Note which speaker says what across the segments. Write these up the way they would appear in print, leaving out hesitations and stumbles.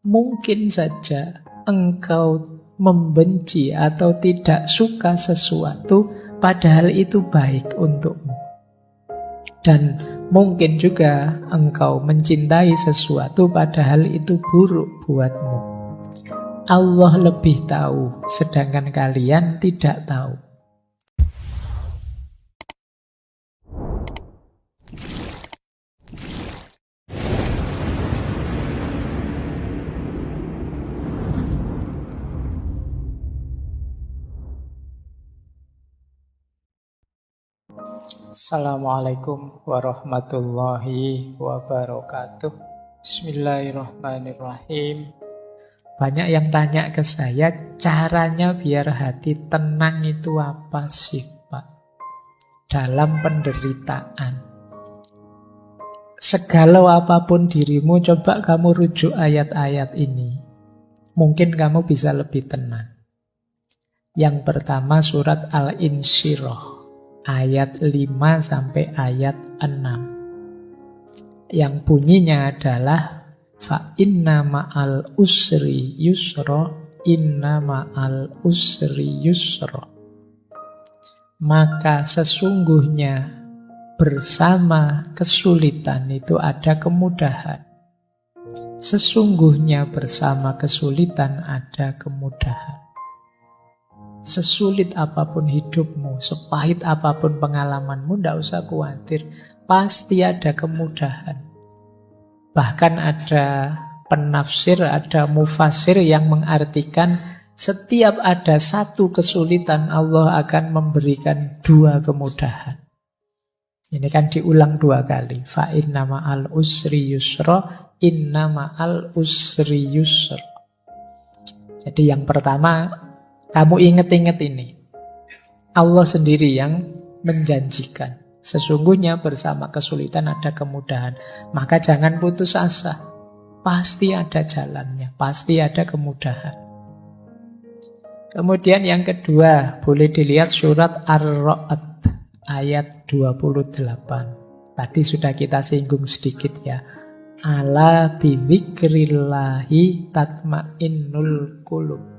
Speaker 1: Mungkin saja engkau membenci atau tidak suka sesuatu, padahal itu baik untukmu. Dan mungkin juga engkau mencintai sesuatu, padahal itu buruk buatmu. Allah lebih tahu, sedangkan kalian tidak tahu. Assalamualaikum warahmatullahi wabarakatuh. Bismillahirrahmanirrahim. Banyak yang tanya ke saya, caranya biar hati tenang itu apa sih, Pak? Dalam penderitaan. Segalau apapun dirimu, coba kamu rujuk ayat-ayat ini. Mungkin kamu bisa lebih tenang. Yang pertama surat Al-Insyirah. Ayat 5 sampai ayat 6. Yang bunyinya adalah fa inna ma'al usri yusra, inna ma'al usri yusra. Maka sesungguhnya bersama kesulitan itu ada kemudahan. Sesungguhnya bersama kesulitan ada kemudahan. Sesulit apapun hidupmu, sepahit apapun pengalamanmu, tidak usah khawatir. Pasti ada kemudahan. Bahkan ada penafsir, ada mufasir yang mengartikan setiap ada satu kesulitan, Allah akan memberikan dua kemudahan. Ini kan diulang dua kali. Fa inna ma'al usri yusra, inna ma'al usri yusra. Jadi yang pertama, kamu ingat-ingat ini. Allah sendiri yang menjanjikan. Sesungguhnya bersama kesulitan ada kemudahan. Maka jangan putus asa. Pasti ada jalannya. Pasti ada kemudahan. Kemudian yang kedua, boleh dilihat surat Ar-Ra'd ayat 28. Tadi sudah kita singgung sedikit ya. Ala bidzikrillahi tatmainnul qulub.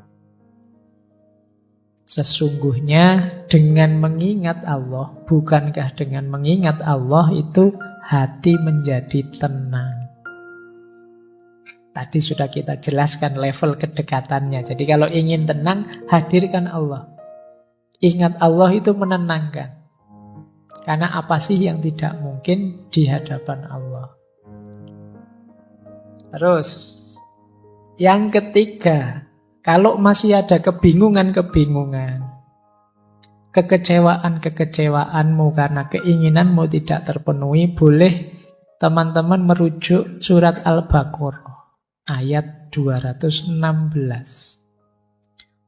Speaker 1: Sesungguhnya dengan mengingat Allah, bukankah dengan mengingat Allah itu hati menjadi tenang. Tadi sudah kita jelaskan level kedekatannya. Jadi kalau ingin tenang, hadirkan Allah. Ingat Allah itu menenangkan. Karena apa sih yang tidak mungkin di hadapan Allah. Terus, yang ketiga, kalau masih ada kebingungan-kebingungan, kekecewaan-kekecewaanmu karena keinginanmu tidak terpenuhi, boleh teman-teman merujuk surat Al-Baqarah ayat 216.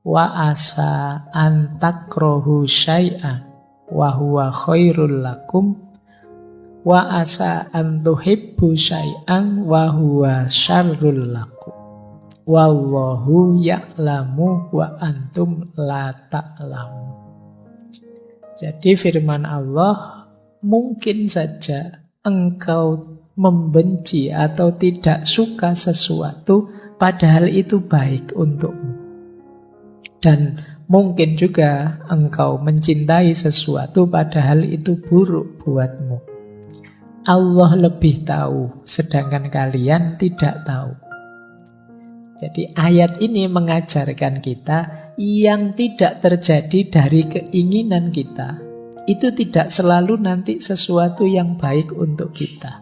Speaker 1: Wa asa an takrahu syai'an wa huwa khairul lakum wa asa an tuhibbu syai'an wa huwa syarrul lakum. Wallahu ya'lamu wa antum la ta'lamu. Jadi firman Allah, mungkin saja engkau membenci atau tidak suka sesuatu, padahal itu baik untukmu. Dan mungkin juga engkau mencintai sesuatu, padahal itu buruk buatmu. Allah lebih tahu, sedangkan kalian tidak tahu. Jadi ayat ini mengajarkan kita yang tidak terjadi dari keinginan kita, itu tidak selalu nanti sesuatu yang baik untuk kita.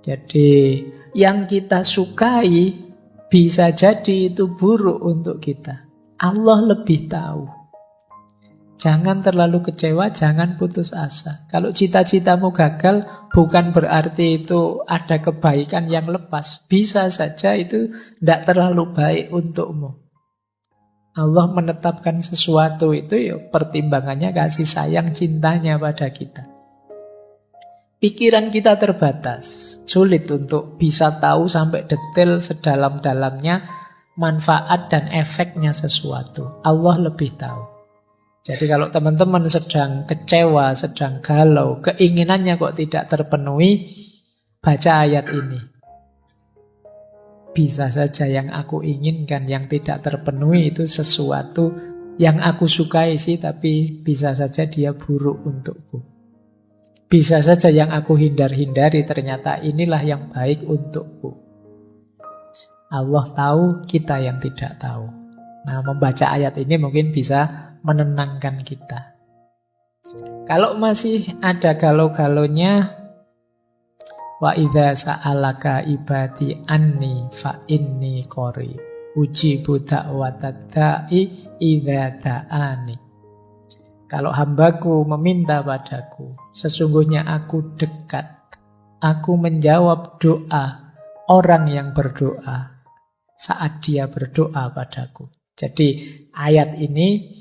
Speaker 1: Jadi yang kita sukai bisa jadi itu buruk untuk kita. Allah lebih tahu. Jangan terlalu kecewa, jangan putus asa. Kalau cita-citamu gagal, bukan berarti itu ada kebaikan yang lepas. Bisa saja itu tidak terlalu baik untukmu. Allah menetapkan sesuatu itu ya pertimbangannya kasih sayang cintanya pada kita. Pikiran kita terbatas. Sulit untuk bisa tahu sampai detail sedalam-dalamnya manfaat dan efeknya sesuatu. Allah lebih tahu. Jadi kalau teman-teman sedang kecewa, sedang galau, keinginannya kok tidak terpenuhi, baca ayat ini. bisa saja yang aku inginkan, yang tidak terpenuhi itu sesuatu yang aku sukai sih, tapi bisa saja dia buruk untukku. Bisa saja yang aku hindar-hindari ternyata inilah yang baik untukku. Allah tahu, kita yang tidak tahu. Nah, membaca ayat ini mungkin bisa menenangkan kita. Kalau masih ada galau-galaunya, wa idza sa'alaka ibadi anni fa inni qarib ujibu da'watad da'i idza da'ani. Kalau hambaku meminta padaku, sesungguhnya aku dekat. Aku menjawab doa orang yang berdoa saat dia berdoa padaku. Jadi ayat ini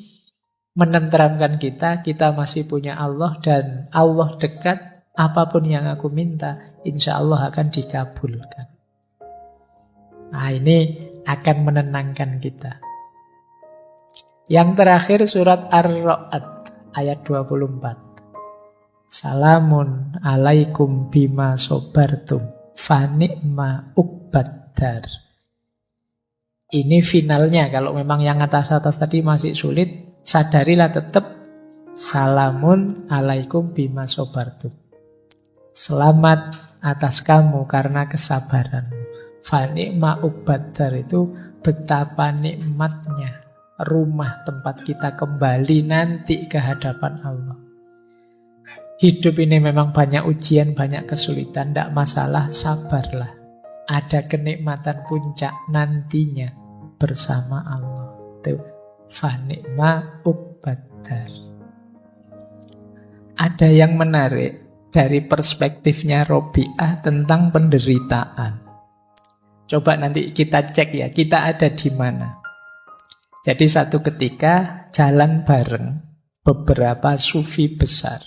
Speaker 1: menenteramkan kita masih punya Allah dan Allah dekat. Apapun yang aku minta, insya Allah akan dikabulkan. Nah, ini akan menenangkan kita. Yang terakhir surat Ar-Ra'd ayat 24. Salamun alaikum bima sobartum fani'ma uqbaddar. Ini finalnya. Kalau memang yang atas-atas tadi masih sulit, sadarilah tetap salamun alaikum bima sobartum. Selamat atas kamu karena kesabaranmu. Fani'ma uqbaddar itu betapa nikmatnya rumah tempat kita kembali nanti ke hadapan Allah. Hidup ini memang banyak ujian, banyak kesulitan, tidak masalah, sabarlah. Ada kenikmatan puncak nantinya bersama Allah. Itu fani'ma uqbaddar. Ada yang menarik dari perspektifnya Robi'ah tentang penderitaan. Coba nanti kita cek ya, kita ada di mana. Jadi satu ketika jalan bareng beberapa sufi besar.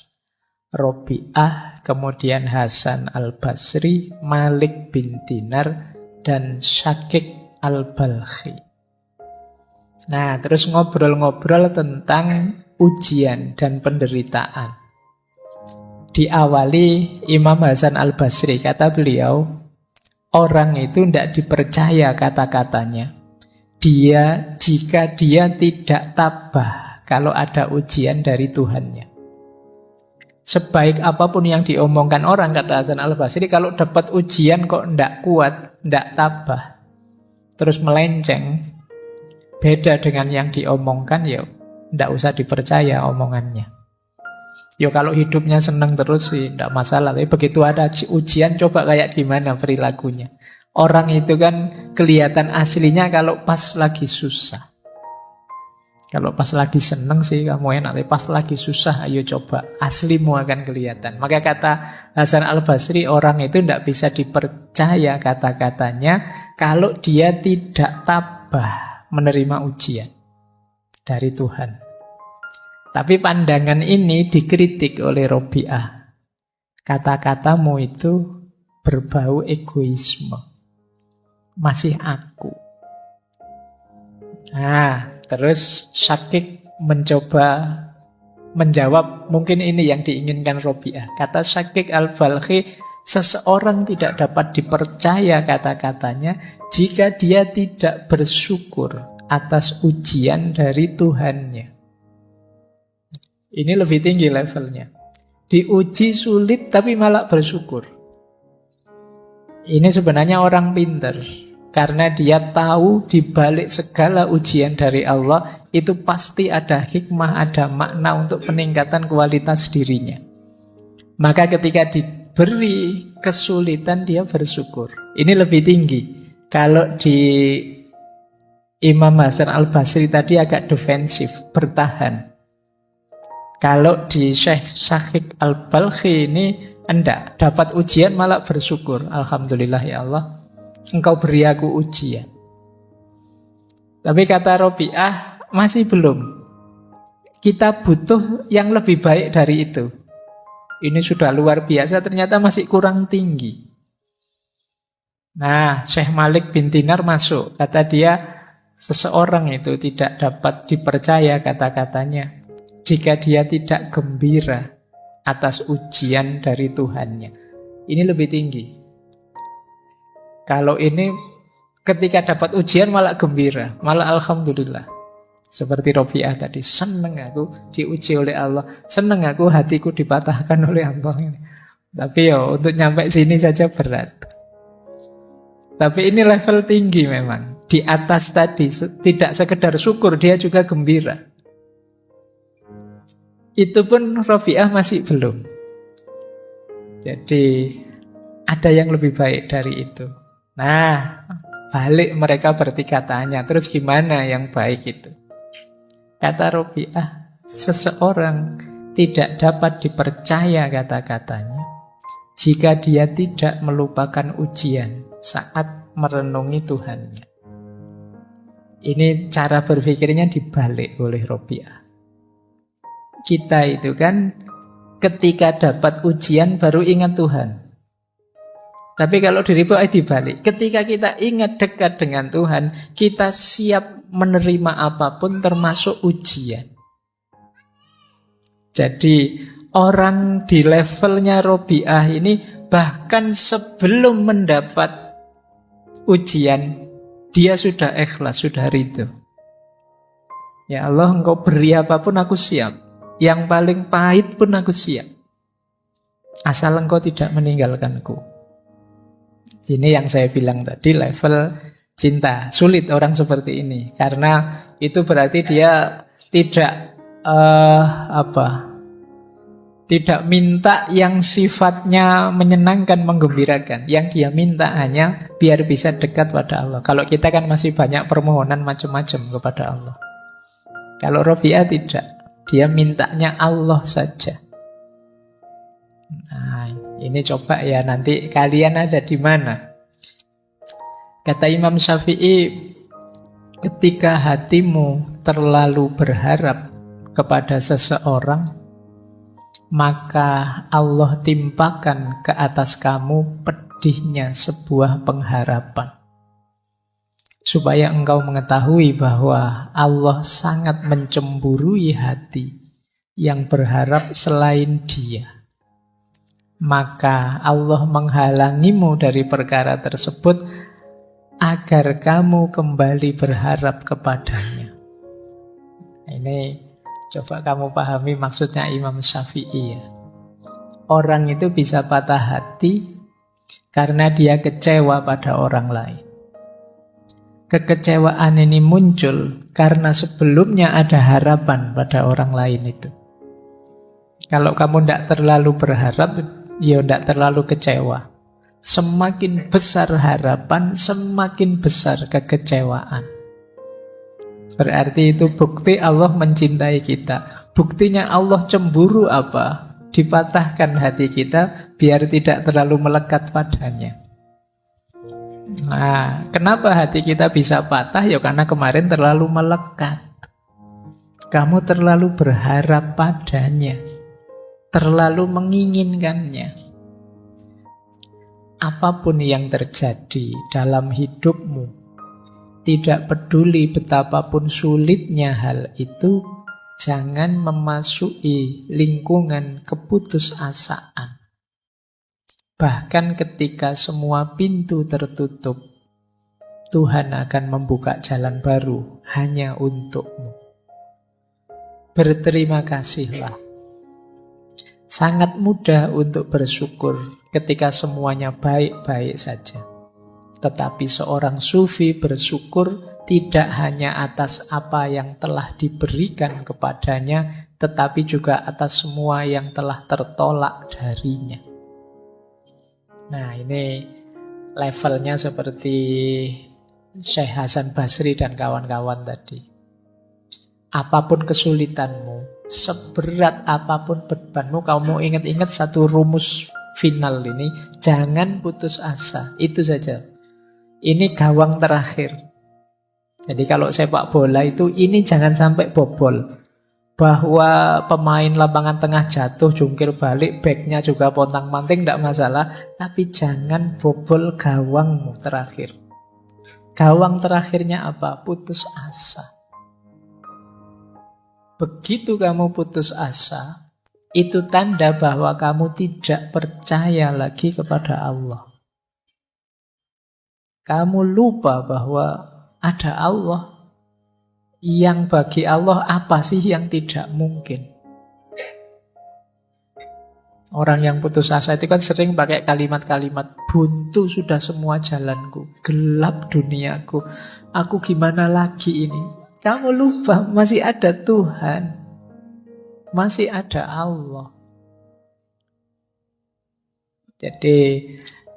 Speaker 1: Robi'ah, kemudian Hasan al-Basri, Malik bin Dinar, dan Syakik al-Balkhi. Nah, terus ngobrol-ngobrol tentang ujian dan penderitaan. Diawali Imam Hasan al-Basri, kata beliau, orang itu tidak dipercaya kata-katanya. Jika dia tidak tabah kalau ada ujian dari Tuhannya. Sebaik apapun yang diomongkan orang, kata Hasan al-Basri, kalau dapat ujian kok tidak kuat, tidak tabah, terus melenceng, beda dengan yang diomongkan, ya tidak usah dipercaya omongannya. Ya kalau hidupnya senang terus sih tidak masalah. Tapi begitu ada ujian, coba kayak gimana perilakunya. Orang itu kan kelihatan aslinya kalau pas lagi susah. Kalau pas lagi senang sih kamu enak. Tapi pas lagi susah, ayo coba. Aslimu akan kelihatan. Maka kata Hasan al-Basri, orang itu tidak bisa dipercaya kata-katanya kalau dia tidak tabah menerima ujian dari Tuhan. Tapi pandangan ini dikritik oleh Robi'ah. Kata-katamu itu berbau egoisme. Masih aku. Nah, terus Syakik mencoba menjawab, mungkin ini yang diinginkan Robi'ah. Kata Syakik al-Balkhi, seseorang tidak dapat dipercaya kata-katanya jika dia tidak bersyukur atas ujian dari Tuhannya. Ini lebih tinggi levelnya. Diuji sulit tapi malah bersyukur. Ini sebenarnya orang pintar. Karena dia tahu di balik segala ujian dari Allah itu pasti ada hikmah, ada makna untuk peningkatan kualitas dirinya. Maka ketika diberi kesulitan dia bersyukur. Ini lebih tinggi. Kalau di Imam Hasan al-Basri tadi agak defensif, bertahan. Kalau di Syekh Syakik al-Balkhi ini enggak, dapat ujian malah bersyukur. Alhamdulillah ya Allah, Engkau beri aku ujian. Tapi kata Robi'ah, masih belum. Kita butuh yang lebih baik dari itu. Ini sudah luar biasa, ternyata masih kurang tinggi. Nah, Syekh Malik bin Dinar masuk. Kata dia, seseorang itu tidak dapat dipercaya kata-katanya jika dia tidak gembira atas ujian dari Tuhannya. Ini lebih tinggi. Kalau ini Ketika dapat ujian malah gembira, malah alhamdulillah. Seperti Robiah tadi, seneng aku diuji oleh Allah, seneng aku hatiku dipatahkan oleh Allah. Tapi ya untuk nyampe sini saja berat. Tapi ini level tinggi memang. Di atas tadi tidak sekedar syukur, dia juga gembira. Itu pun Robiah masih belum. Jadi ada yang lebih baik dari itu. Nah, balik mereka bertiga tanya, terus gimana yang baik itu? Kata Robiah, seseorang tidak dapat dipercaya kata-katanya jika dia tidak melupakan ujian saat merenungi Tuhannya. Ini cara berpikirnya dibalik oleh Robiah. Kita itu kan ketika dapat ujian baru ingat Tuhan. Tapi kalau di Robiah dibalik, ketika kita ingat dekat dengan Tuhan, kita siap menerima apapun termasuk ujian. Jadi orang di levelnya Robiah ini bahkan sebelum mendapat ujian, dia sudah ikhlas, sudah ridho. Ya Allah, engkau beri apapun aku siap. Yang paling pahit pun aku siap. Asal engkau tidak meninggalkanku. Ini yang saya bilang tadi, level cinta. Sulit orang seperti ini. Karena itu berarti dia tidak tidak minta yang sifatnya menyenangkan, menggembirakan. Yang dia minta hanya biar bisa dekat pada Allah. Kalau kita kan masih banyak permohonan macam-macam kepada Allah. Kalau Robiah tidak. Dia mintanya Allah saja. Nah, ini coba ya nanti kalian ada di mana. Kata Imam Syafi'i, ketika hatimu terlalu berharap kepada seseorang, maka Allah timpakan ke atas kamu pedihnya sebuah pengharapan. Supaya engkau mengetahui bahwa Allah sangat mencemburui hati yang berharap selain Dia. Maka Allah menghalangimu dari perkara tersebut agar kamu kembali berharap kepadanya. Ini coba kamu pahami maksudnya Imam Syafi'i ya. Orang itu bisa patah hati karena dia kecewa pada orang lain. Kekecewaan ini muncul karena sebelumnya ada harapan pada orang lain itu. Kalau kamu tidak terlalu berharap, ya tidak terlalu kecewa. Semakin besar harapan, semakin besar kekecewaan. Berarti itu bukti Allah mencintai kita. Buktinya Allah cemburu apa? Dipatahkan hati kita biar tidak terlalu melekat padanya. Nah, kenapa hati kita bisa patah? Ya karena kemarin terlalu melekat. Kamu terlalu berharap padanya, terlalu menginginkannya. Apapun yang terjadi dalam hidupmu, tidak peduli betapapun sulitnya hal itu, jangan memasuki lingkungan keputusasaan. Bahkan ketika semua pintu tertutup, Tuhan akan membuka jalan baru hanya untukmu. Berterima kasihlah. Sangat mudah untuk bersyukur ketika semuanya baik-baik saja. Tetapi seorang sufi bersyukur tidak hanya atas apa yang telah diberikan kepadanya, tetapi juga atas semua yang telah tertolak darinya. Nah, ini levelnya seperti Syekh Hasan Basri dan kawan-kawan tadi. Apapun kesulitanmu, seberat apapun bebanmu, kamu ingat-ingat satu rumus final ini, jangan putus asa. Itu saja. Ini gawang terakhir. Jadi kalau sepak bola itu, ini jangan sampai bobol. Bahwa pemain lapangan tengah jatuh, jungkir balik, backnya juga pontang-panting, tidak masalah. Tapi jangan bobol gawangmu terakhir. Gawang terakhirnya apa? Putus asa. Begitu kamu putus asa, itu tanda bahwa kamu tidak percaya lagi kepada Allah. Kamu lupa bahwa ada Allah. Yang bagi Allah apa sih yang tidak mungkin? Orang yang putus asa itu kan sering pakai kalimat-kalimat, buntu sudah semua jalanku, gelap duniaku, aku gimana lagi ini? Kamu lupa masih ada Tuhan, masih ada Allah. Jadi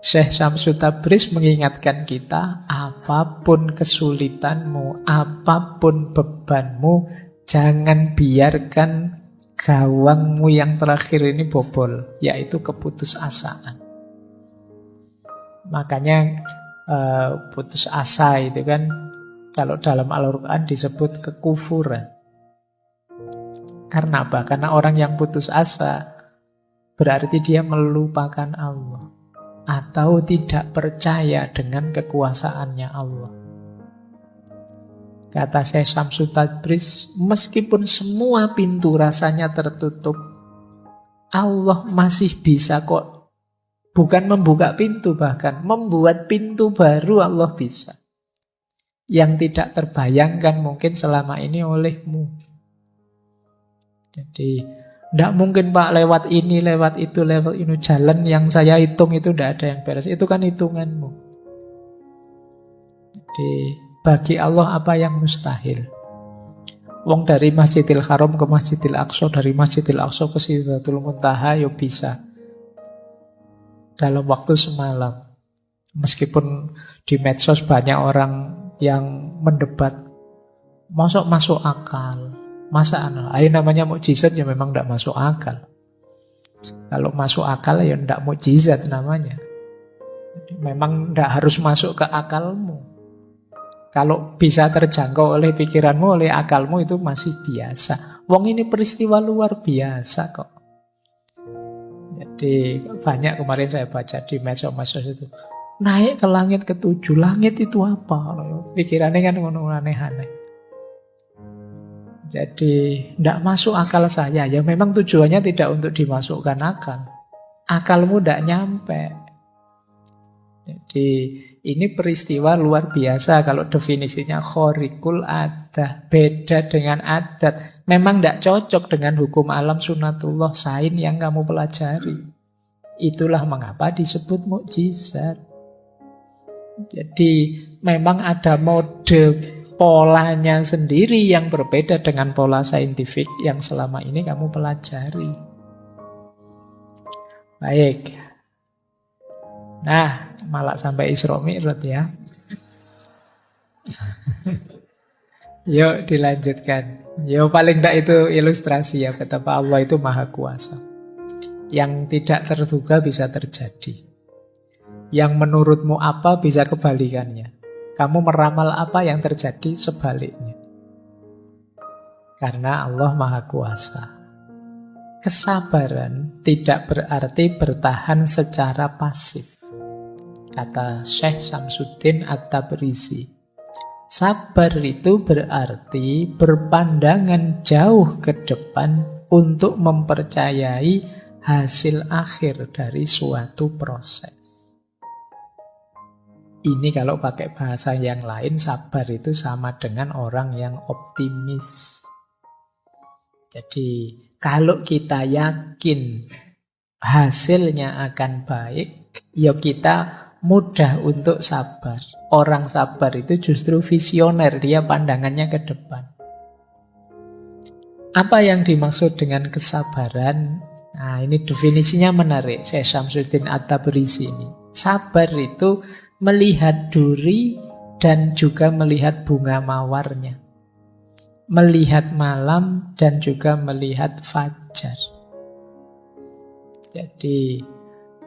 Speaker 1: Syekh Syamsul Tabriz mengingatkan kita, apapun kesulitanmu, apapun bebanmu, jangan biarkan gawangmu yang terakhir ini bobol, yaitu keputusasaan. Makanya putus asa itu kan kalau dalam Al-Quran disebut kekufuran. Karena apa? Karena orang yang putus asa berarti dia melupakan Allah atau tidak percaya dengan kekuasaannya Allah. Kata Syekh Syamsul Tabriz, meskipun semua pintu rasanya tertutup, Allah masih bisa kok. Bukan membuka pintu, bahkan membuat pintu baru Allah bisa. Yang tidak terbayangkan mungkin selama ini olehmu. Jadi tidak mungkin Pak lewat ini, lewat itu, lewat ini. Jalan yang saya hitung itu tidak ada yang beres. Itu kan hitunganmu. Jadi bagi Allah apa yang mustahil? Wong dari Masjidil Haram ke Masjidil Aqsa, dari Masjidil Aqsa ke Sidratul Muntaha, ya bisa. Dalam waktu semalam. Meskipun di medsos banyak orang yang mendebat. Masuk akal. Masa namanya mukjizat ya memang tidak masuk akal. Kalau masuk akal ya tidak mukjizat namanya. Jadi memang tidak harus masuk ke akalmu. Kalau bisa terjangkau oleh pikiranmu, oleh akalmu itu masih biasa. Wong ini peristiwa luar biasa kok. Jadi banyak kemarin saya baca di medsos itu. Naik ke langit ke-7, langit itu apa? Pikirannya kan aneh-aneh. Jadi tidak masuk akal saya. Ya memang tujuannya tidak untuk dimasukkan akal. Akalmu tidak nyampe. Jadi ini peristiwa luar biasa. Kalau definisinya khorikul adah, beda dengan adat. Memang tidak cocok dengan hukum alam sunatullah, sains yang kamu pelajari. Itulah mengapa disebut mukjizat. Jadi memang ada mode polanya sendiri yang berbeda dengan pola saintifik yang selama ini kamu pelajari. Baik. Nah, malah sampai Isra Mi'raj ya. Yuk dilanjutkan. Yuk paling tidak itu ilustrasi ya betapa Allah itu maha kuasa. Yang tidak terduga bisa terjadi. Yang menurutmu apa bisa kebalikannya. Kamu meramal apa yang terjadi sebaliknya. Karena Allah maha kuasa. Kesabaran tidak berarti bertahan secara pasif. Kata Syekh Syamsuddin At-Tabrizi, sabar itu berarti berpandangan jauh ke depan untuk mempercayai hasil akhir dari suatu proses. Ini kalau pakai bahasa yang lain, sabar itu sama dengan orang yang optimis. Jadi kalau kita yakin hasilnya akan baik, ya kita mudah untuk sabar. Orang sabar itu justru visioner, dia pandangannya ke depan. Apa yang dimaksud dengan kesabaran? Nah, ini definisinya menarik. Syekh Syamsuddin At-Tabrizi ini. Sabar itu melihat duri dan juga melihat bunga mawarnya. Melihat malam dan juga melihat fajar. Jadi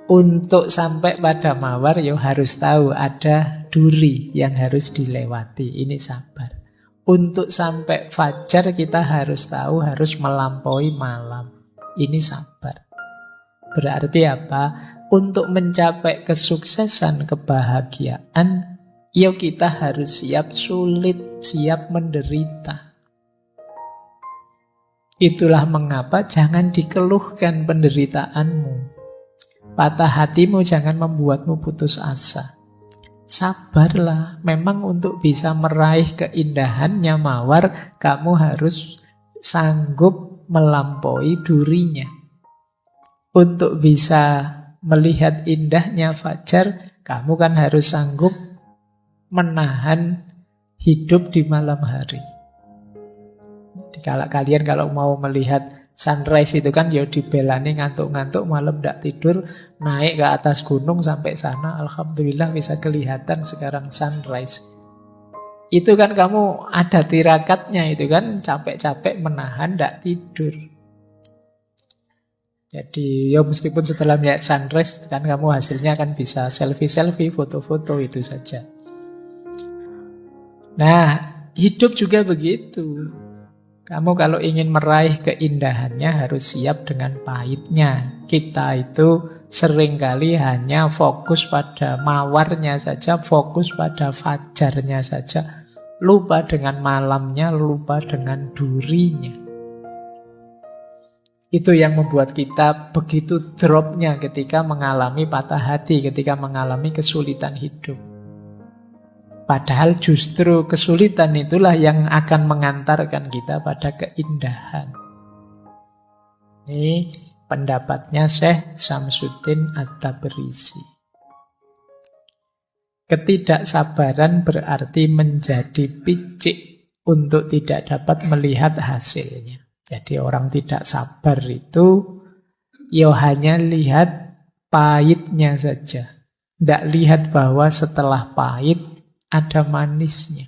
Speaker 1: untuk sampai pada mawar ya harus tahu ada duri yang harus dilewati. Ini sabar. Untuk sampai fajar kita harus tahu harus melampaui malam. Ini sabar. Berarti apa? Untuk mencapai kesuksesan, kebahagiaan, ya kita harus siap sulit, siap menderita. Itulah mengapa jangan dikeluhkan penderitaanmu. Patah hatimu jangan membuatmu putus asa. Sabarlah. Memang untuk bisa meraih keindahannya mawar, kamu harus sanggup melampaui durinya. Untuk bisa melihat indahnya fajar, kamu kan harus sanggup menahan hidup di malam hari. Kalau kalian mau melihat sunrise itu kan ya dibelani ngantuk-ngantuk malam tidak tidur, naik ke atas gunung sampai sana, alhamdulillah bisa kelihatan sekarang sunrise. Itu kan kamu ada tirakatnya, itu kan capek-capek menahan tidak tidur. Jadi ya meskipun setelah melihat sunrise kan kamu hasilnya kan bisa selfie-selfie, foto-foto, itu saja. Nah, hidup juga begitu. Kamu kalau ingin meraih keindahannya harus siap dengan pahitnya. Kita itu seringkali hanya fokus pada mawarnya saja, fokus pada fajarnya saja. Lupa dengan malamnya, lupa dengan durinya. Itu yang membuat kita begitu dropnya ketika mengalami patah hati, ketika mengalami kesulitan hidup. Padahal justru kesulitan itulah yang akan mengantarkan kita pada keindahan. Ini pendapatnya Syekh Syamsuddin At-Tabrisi. Ketidaksabaran berarti menjadi picik untuk tidak dapat melihat hasilnya. Jadi orang tidak sabar itu ya hanya lihat pahitnya saja. Tidak lihat bahwa setelah pahit ada manisnya.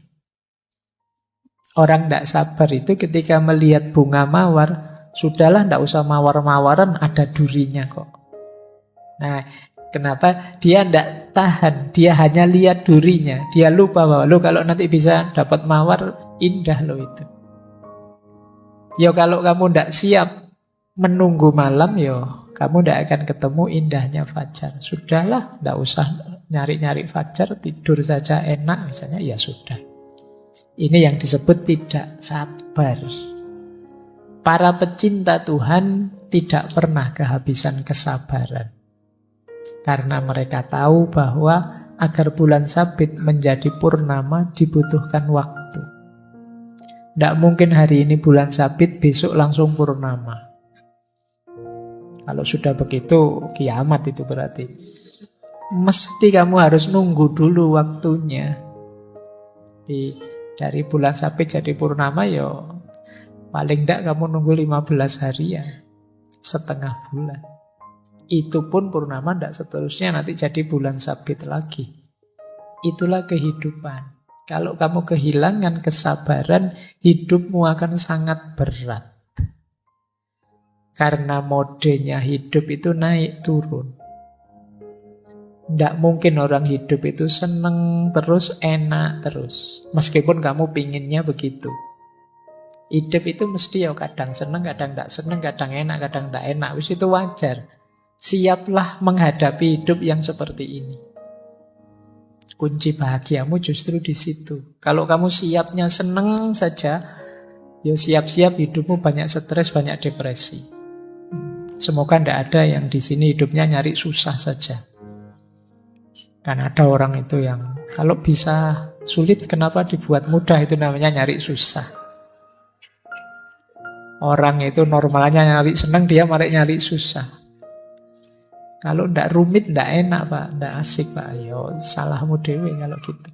Speaker 1: Orang tidak sabar itu ketika melihat bunga mawar, sudahlah tidak usah mawar-mawaran, ada durinya kok. Nah, kenapa? Dia tidak tahan, dia hanya lihat durinya. Dia lupa bahwa kalau nanti bisa dapat mawar, indah loh itu. Ya kalau kamu tidak siap menunggu malam, ya kamu tidak akan ketemu indahnya fajar. Sudahlah, tidak usah nyari-nyari fajar, tidur saja enak misalnya, ya sudah. Ini yang disebut tidak sabar. Para pecinta Tuhan tidak pernah kehabisan kesabaran. Karena mereka tahu bahwa agar bulan sabit menjadi purnama dibutuhkan waktu. Tidak mungkin hari ini bulan sabit, besok langsung purnama. Kalau sudah begitu, kiamat itu berarti. Mesti kamu harus nunggu dulu waktunya. Dari bulan sabit jadi purnama, ya paling tidak kamu nunggu 15 hari ya, setengah bulan. Itu pun purnama tidak seterusnya nanti jadi bulan sabit lagi. Itulah kehidupan. Kalau kamu kehilangan kesabaran, hidupmu akan sangat berat. Karena modenya hidup itu naik turun. Tidak mungkin orang hidup itu seneng terus, enak terus. Meskipun kamu pinginnya begitu. Hidup itu mesti ya kadang seneng, kadang tidak seneng, kadang enak, kadang tidak enak. Wis itu wajar. Siaplah menghadapi hidup yang seperti ini. Kunci bahagiamu justru di situ. Kalau kamu siapnya seneng saja, ya siap-siap hidupmu banyak stres, banyak depresi. Semoga tidak ada yang di sini hidupnya nyari susah saja. Kan ada orang itu yang kalau bisa sulit, kenapa dibuat mudah, itu namanya nyari susah. Orang itu normalnya nyari seneng, dia malah nyari susah. Kalau ndak rumit, ndak enak Pak, ndak asik Pak. Yo salahmu dewe kalau gitu.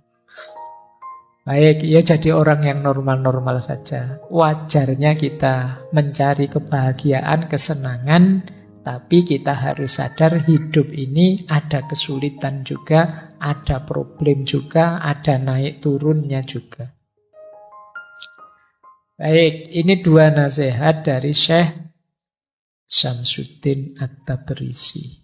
Speaker 1: Baik, ya jadi orang yang normal-normal saja. Wajarnya kita mencari kebahagiaan, kesenangan, tapi kita harus sadar hidup ini ada kesulitan juga, ada problem juga, ada naik turunnya juga. Baik, ini dua nasihat dari Syekh Syamsuddin At-Tabrisi.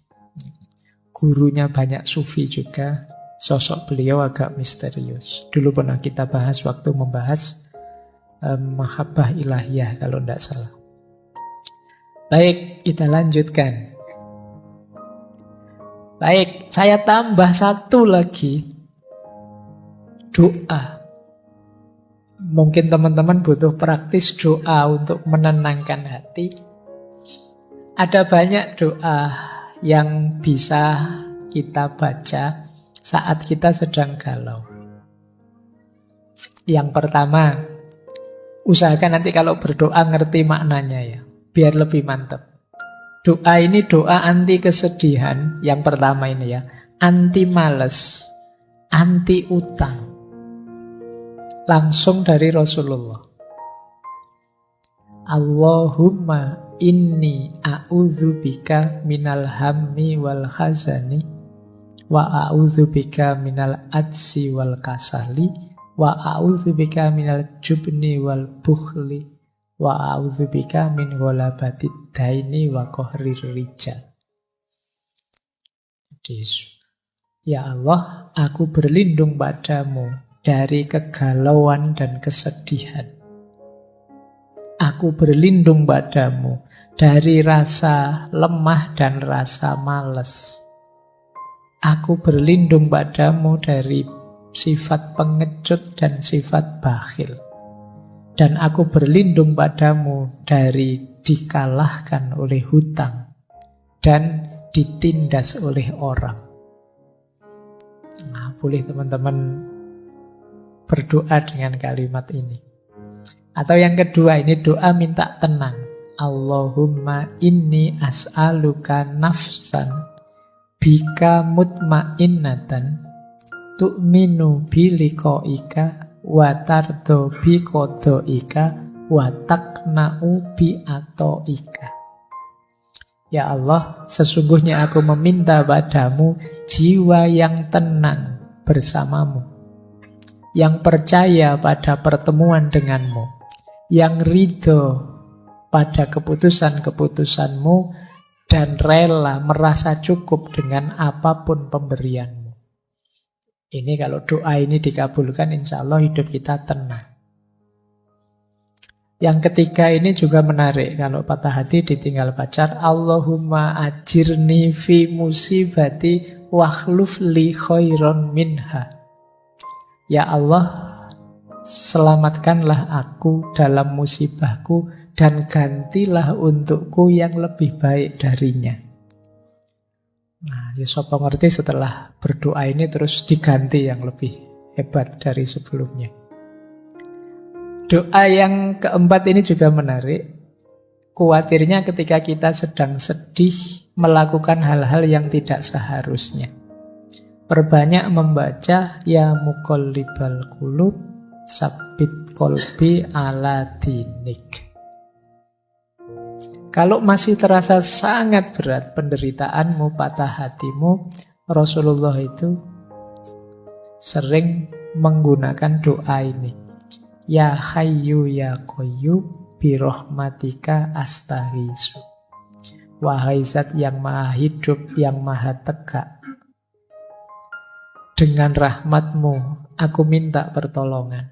Speaker 1: Gurunya banyak sufi juga. Sosok beliau agak misterius. Dulu pernah kita bahas waktu membahas Mahabbah Ilahiyah kalau tidak salah. Baik, kita lanjutkan. Baik, saya tambah satu lagi. Doa. Mungkin teman-teman butuh praktis doa untuk menenangkan hati. Ada banyak doa yang bisa kita baca saat kita sedang galau. Yang pertama, usahakan nanti kalau berdoa ngerti maknanya ya, biar lebih mantap. Doa ini doa anti kesedihan, yang pertama ini ya, anti males, anti utang. Langsung dari Rasulullah. Allahumma inni a'udzubika minal hammi wal khazani wa a'udzubika minal adsi wal kasali wa a'udzubika minal jubni wal bukhli wa a'udzubika min ghalabatid daini wa qahrir rijal. Jadi, ya Allah, aku berlindung padamu dari kegalauan dan kesedihan. Aku berlindung padamu dari rasa lemah dan rasa malas. Aku berlindung padamu dari sifat pengecut dan sifat bakhil. Dan aku berlindung padamu dari dikalahkan oleh hutang dan ditindas oleh orang. Nah, boleh teman-teman berdoa dengan kalimat ini. Atau yang kedua, ini doa minta tenang. Allahumma inni as'aluka nafsan bika mutmainnatan tu'minu biliqa'ika wa tardo biqada'ika wa taqna'u bi'ata'ika. Ya Allah, sesungguhnya aku meminta padamu jiwa yang tenang bersamamu, yang percaya pada pertemuan denganmu, yang ridho pada keputusan-keputusanmu, dan rela merasa cukup dengan apapun pemberianmu. Ini kalau doa ini dikabulkan, insya Allah hidup kita tenang. Yang ketiga ini juga menarik. Kalau patah hati ditinggal pacar, Allahumma ajirni fi musibati wakhluf li khairon minha. Ya Allah, selamatkanlah aku dalam musibahku dan gantilah untukku yang lebih baik darinya. Nah, ya sapa ngerti setelah berdoa ini terus diganti yang lebih hebat dari sebelumnya. Doa yang keempat ini juga menarik. Kuatirnya ketika kita sedang sedih melakukan hal-hal yang tidak seharusnya. Perbanyak membaca ya muqallibal qulub sabbit qalbi ala dinik. Kalau masih terasa sangat berat penderitaanmu, patah hatimu, Rasulullah itu sering menggunakan doa ini. Ya Hayyu ya Qayyum bi rahmatika astaghiitsu. Wahai Zat yang Maha Hidup, yang Maha Tegak, dengan rahmatmu aku minta pertolongan.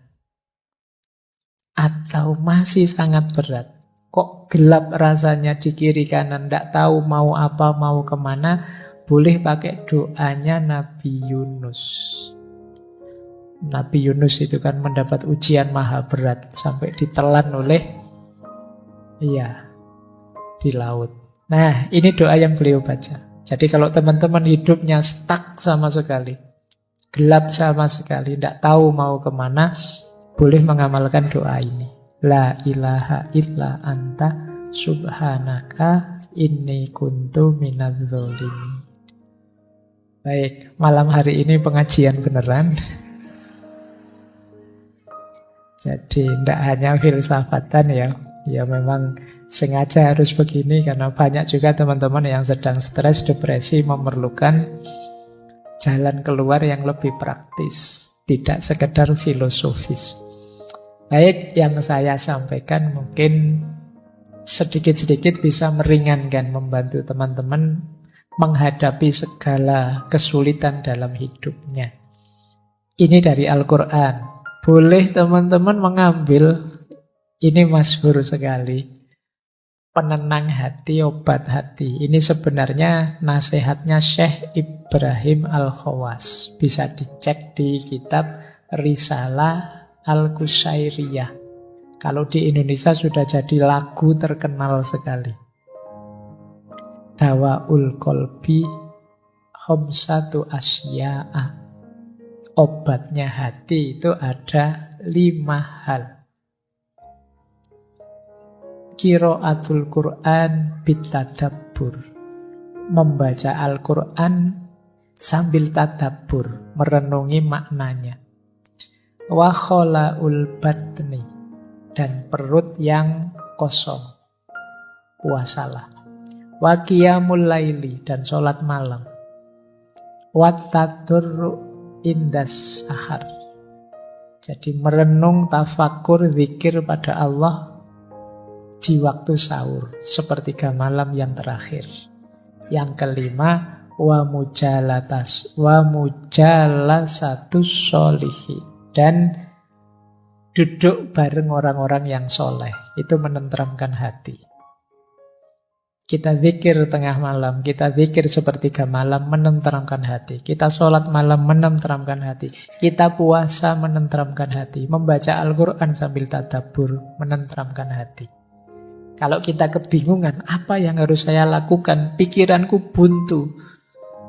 Speaker 1: Atau masih sangat berat, kok gelap rasanya di kiri kanan, tidak tahu mau apa, mau kemana, boleh pakai doanya Nabi Yunus. Nabi Yunus itu kan mendapat ujian maha berat sampai ditelan oleh di laut. Nah, ini doa yang beliau baca. Jadi kalau teman-teman hidupnya stuck sama sekali, gelap sama sekali, tidak tahu mau kemana, boleh mengamalkan doa ini. La ilaha illa anta subhanaka inni kuntu minadz dzalimin. Baik, malam hari ini pengajian beneran. Jadi tidak hanya filsafatan ya. Ya memang sengaja harus begini karena banyak juga teman-teman yang sedang stres, depresi memerlukan jalan keluar yang lebih praktis, tidak sekedar filosofis. Baik, yang saya sampaikan mungkin sedikit-sedikit bisa meringankan, membantu teman-teman menghadapi segala kesulitan dalam hidupnya. Ini dari Al-Quran. Boleh teman-teman mengambil, ini masyhur sekali, penenang hati, obat hati. Ini sebenarnya nasihatnya Syekh Ibrahim Al-Khawas. Bisa dicek di kitab Risalah Al-Qusairiyah. Kalau di Indonesia sudah jadi lagu terkenal sekali. Dawaul Qalbi khamsatu asya'a. Obatnya hati itu ada 5 hal. Qiraatul Qur'an bitadabbur. Membaca Al-Quran sambil tadabbur, merenungi maknanya. Wa khola'ul batni. Dan perut yang kosong. Puasalah. Wa qiyamul laili. Dan sholat malam. Wa tadurru indas sahar. Jadi merenung, tafakur, zikir pada Allah di waktu sahur, sepertiga malam yang terakhir. Yang kelima, wa mujalasatus sholihi. Dan duduk bareng orang-orang yang soleh. Itu menenteramkan hati. Kita zikir tengah malam, kita zikir sepertiga malam, menenteramkan hati. Kita sholat malam, menenteramkan hati. Kita puasa, menenteramkan hati. Membaca Al-Quran sambil tadabbur, menenteramkan hati. Kalau kita kebingungan, apa yang harus saya lakukan? Pikiranku buntu.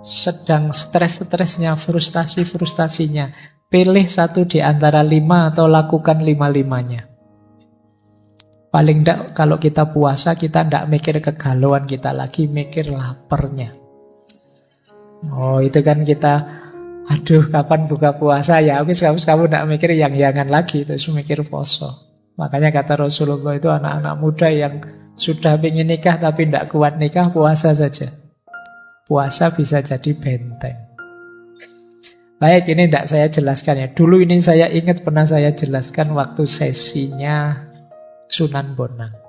Speaker 1: Sedang stres-stresnya, frustasi-frustasinya. Pilih satu di antara 5 atau lakukan 5-5-nya. Paling enggak kalau kita puasa, kita enggak mikir kegalauan kita lagi, mikir laparnya. Oh, itu kan kita, aduh kapan buka puasa ya, oke kamu enggak mikir yang-yangan lagi, terus mikir poso. Makanya kata Rasulullah itu anak-anak muda yang sudah ingin nikah tapi enggak kuat nikah, puasa saja. Puasa bisa jadi benteng. Baik, ini enggak saya jelaskan ya. Dulu ini saya ingat pernah saya jelaskan waktu sesinya Sunan Bonang.